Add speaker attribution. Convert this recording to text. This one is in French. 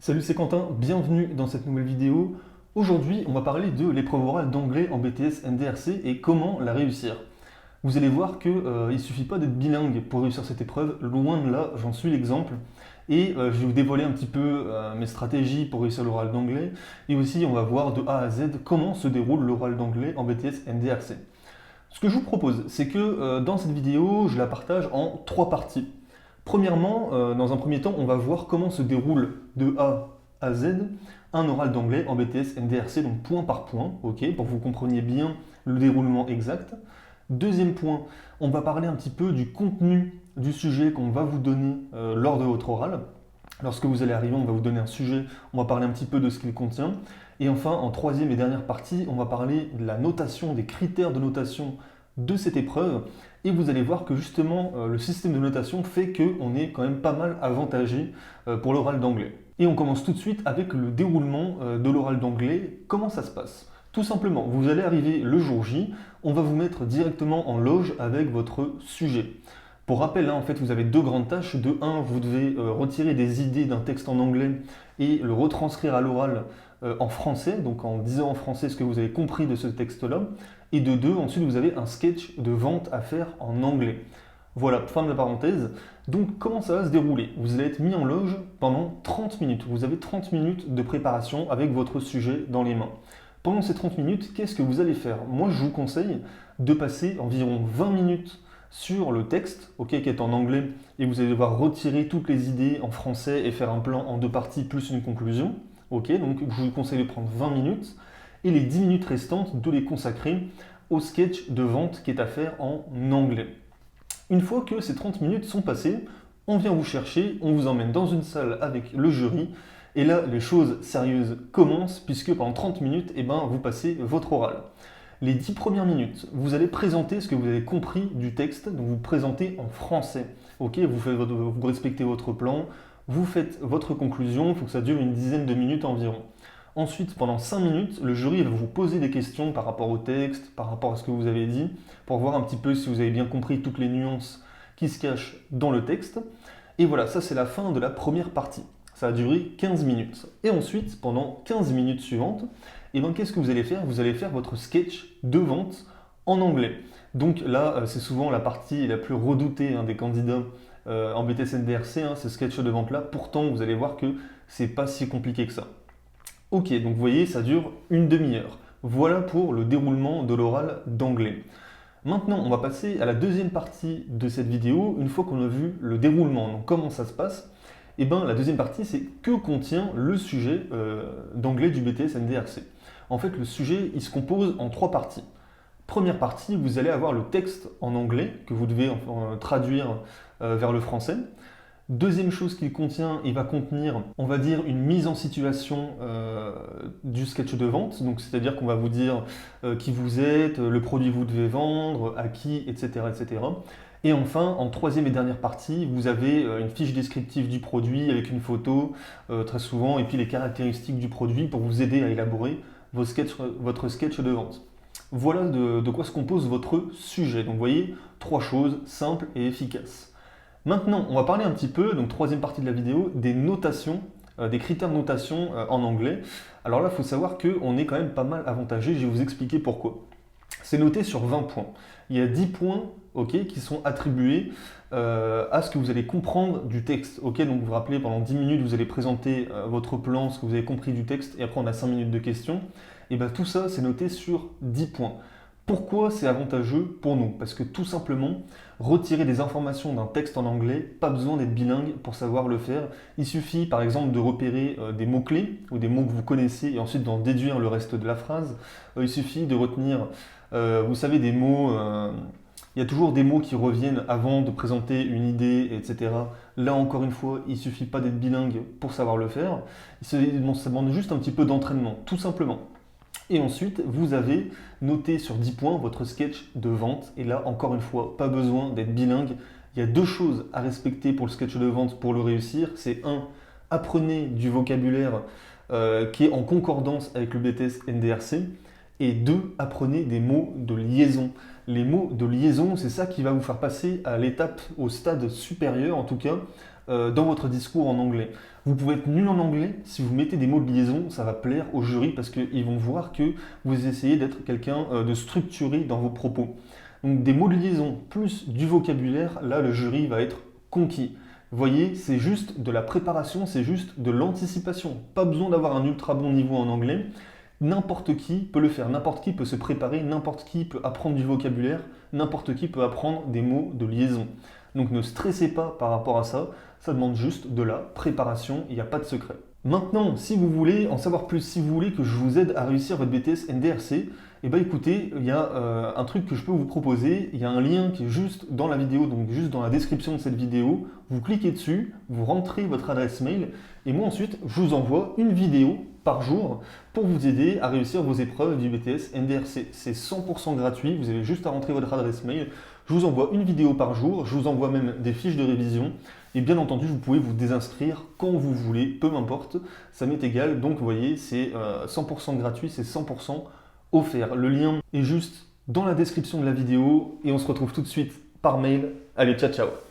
Speaker 1: Salut, c'est Quentin, bienvenue dans cette nouvelle vidéo. Aujourd'hui, on va parler de l'épreuve orale d'anglais en BTS NDRC et comment la réussir. Vous allez voir qu'il ne suffit pas d'être bilingue pour réussir cette épreuve, loin de là, j'en suis l'exemple. Et je vais vous dévoiler un petit peu mes stratégies pour réussir l'oral d'anglais. Et aussi, on va voir de A à Z comment se déroule l'oral d'anglais en BTS NDRC. Ce que je vous propose, c'est que dans cette vidéo, je la partage en trois parties. Premièrement, dans un premier temps, on va voir comment se déroule de A à Z un oral d'anglais en BTS NDRC, donc point par point, ok, pour que vous compreniez bien le déroulement exact. Deuxième point, on va parler un petit peu du contenu du sujet qu'on va vous donner lors de votre oral. Lorsque vous allez arriver, on va vous donner un sujet, on va parler un petit peu de ce qu'il contient. Et enfin, en troisième et dernière partie, on va parler de la notation, des critères de notation de cette épreuve. Et vous allez voir que justement, le système de notation fait qu'on est quand même pas mal avantagé pour l'oral d'anglais. Et on commence tout de suite avec le déroulement de l'oral d'anglais. Comment ça se passe? Tout simplement, vous allez arriver le jour J, on va vous mettre directement en loge avec votre sujet. Pour rappel, là, en fait, vous avez deux grandes tâches. De 1, vous devez retirer des idées d'un texte en anglais et le retranscrire à l'oral en français, donc en disant en français ce que vous avez compris de ce texte-là. Et de 2, ensuite, vous avez un sketch de vente à faire en anglais. Voilà, fin de la parenthèse. Donc, comment ça va se dérouler? Vous allez être mis en loge pendant 30 minutes. Vous avez 30 minutes de préparation avec votre sujet dans les mains. Pendant ces 30 minutes, qu'est-ce que vous allez faire? Moi, je vous conseille de passer environ 20 minutes sur le texte, qui est en anglais, et vous allez devoir retirer toutes les idées en français et faire un plan en deux parties plus une conclusion. Donc je vous conseille de prendre 20 minutes, et les 10 minutes restantes de les consacrer au sketch de vente qui est à faire en anglais. Une fois que ces 30 minutes sont passées, on vient vous chercher, on vous emmène dans une salle avec le jury, et là, les choses sérieuses commencent, puisque pendant 30 minutes, vous passez votre oral. Les 10 premières minutes, vous allez présenter ce que vous avez compris du texte, donc vous présentez en français. Vous respectez votre plan, vous faites votre conclusion, il faut que ça dure une dizaine de minutes environ. Ensuite, pendant 5 minutes, le jury va vous poser des questions par rapport au texte, par rapport à ce que vous avez dit, pour voir un petit peu si vous avez bien compris toutes les nuances qui se cachent dans le texte. Et voilà, ça c'est la fin de la première partie. Ça a duré 15 minutes. Et ensuite, pendant 15 minutes suivantes, qu'est-ce que vous allez faire? Vous allez faire votre sketch de vente en anglais. Donc là, c'est souvent la partie la plus redoutée des candidats en BTS NDRC, ce sketch de vente-là. Pourtant, vous allez voir que c'est pas si compliqué que ça. Ok, donc vous voyez, ça dure une demi-heure. Voilà pour le déroulement de l'oral d'anglais. Maintenant, on va passer à la deuxième partie de cette vidéo, une fois qu'on a vu le déroulement. Donc comment ça se passe? La deuxième partie, c'est que contient le sujet d'anglais du BTS NDRC. En fait, le sujet, il se compose en trois parties. Première partie, vous allez avoir le texte en anglais que vous devez traduire vers le français. Deuxième chose qu'il contient, il va contenir, on va dire, une mise en situation du sketch de vente. Donc, c'est-à-dire qu'on va vous dire qui vous êtes, le produit que vous devez vendre, à qui, etc., etc. Et enfin, en troisième et dernière partie, vous avez une fiche descriptive du produit avec une photo, très souvent, et puis les caractéristiques du produit pour vous aider à élaborer votre sketch de vente. Voilà de quoi se compose votre sujet. Donc vous voyez, trois choses simples et efficaces. Maintenant, on va parler un petit peu, donc troisième partie de la vidéo, des notations, des critères de notation en anglais. Alors là, il faut savoir qu'on est quand même pas mal avantagé, je vais vous expliquer pourquoi. C'est noté sur 20 points. Il y a 10 points qui sont attribués à ce que vous allez comprendre du texte. Donc vous vous rappelez, pendant 10 minutes, vous allez présenter votre plan, ce que vous avez compris du texte, et après on a 5 minutes de questions. Et tout ça, c'est noté sur 10 points. Pourquoi c'est avantageux pour nous? Parce que tout simplement, retirer des informations d'un texte en anglais, pas besoin d'être bilingue pour savoir le faire. Il suffit par exemple de repérer des mots-clés ou des mots que vous connaissez et ensuite d'en déduire le reste de la phrase. Il suffit de retenir, vous savez, des mots. Il y a toujours des mots qui reviennent avant de présenter une idée, etc. Là encore une fois, il ne suffit pas d'être bilingue pour savoir le faire. Ça demande juste un petit peu d'entraînement, tout simplement. Et ensuite, vous avez noté sur 10 points votre sketch de vente. Et là, encore une fois, pas besoin d'être bilingue. Il y a deux choses à respecter pour le sketch de vente pour le réussir. C'est 1, apprenez du vocabulaire qui est en concordance avec le BTS NDRC. Et 2, apprenez des mots de liaison. Les mots de liaison, c'est ça qui va vous faire passer à l'étape, au stade supérieur en tout cas, dans votre discours en anglais. Vous pouvez être nul en anglais, si vous mettez des mots de liaison, ça va plaire au jury parce qu'ils vont voir que vous essayez d'être quelqu'un de structuré dans vos propos. Donc des mots de liaison plus du vocabulaire, là le jury va être conquis. Vous voyez, c'est juste de la préparation, c'est juste de l'anticipation. Pas besoin d'avoir un ultra bon niveau en anglais. N'importe qui peut le faire, n'importe qui peut se préparer, n'importe qui peut apprendre du vocabulaire, n'importe qui peut apprendre des mots de liaison. Donc ne stressez pas par rapport à ça, ça demande juste de la préparation, il n'y a pas de secret. Maintenant, si vous voulez en savoir plus, si vous voulez que je vous aide à réussir votre BTS NDRC, eh bien écoutez, il y a un truc que je peux vous proposer, il y a un lien qui est juste dans la vidéo, donc juste dans la description de cette vidéo, vous cliquez dessus, vous rentrez votre adresse mail, et moi ensuite je vous envoie une vidéo par jour pour vous aider à réussir vos épreuves du BTS NDRC. C'est 100% gratuit, vous avez juste à rentrer votre adresse mail, je vous envoie une vidéo par jour, je vous envoie même des fiches de révision, et bien entendu vous pouvez vous désinscrire quand vous voulez, peu m'importe, ça m'est égal, donc vous voyez c'est 100% gratuit, c'est 100% offert. Le lien est juste dans la description de la vidéo et on se retrouve tout de suite par mail. Allez, ciao ciao!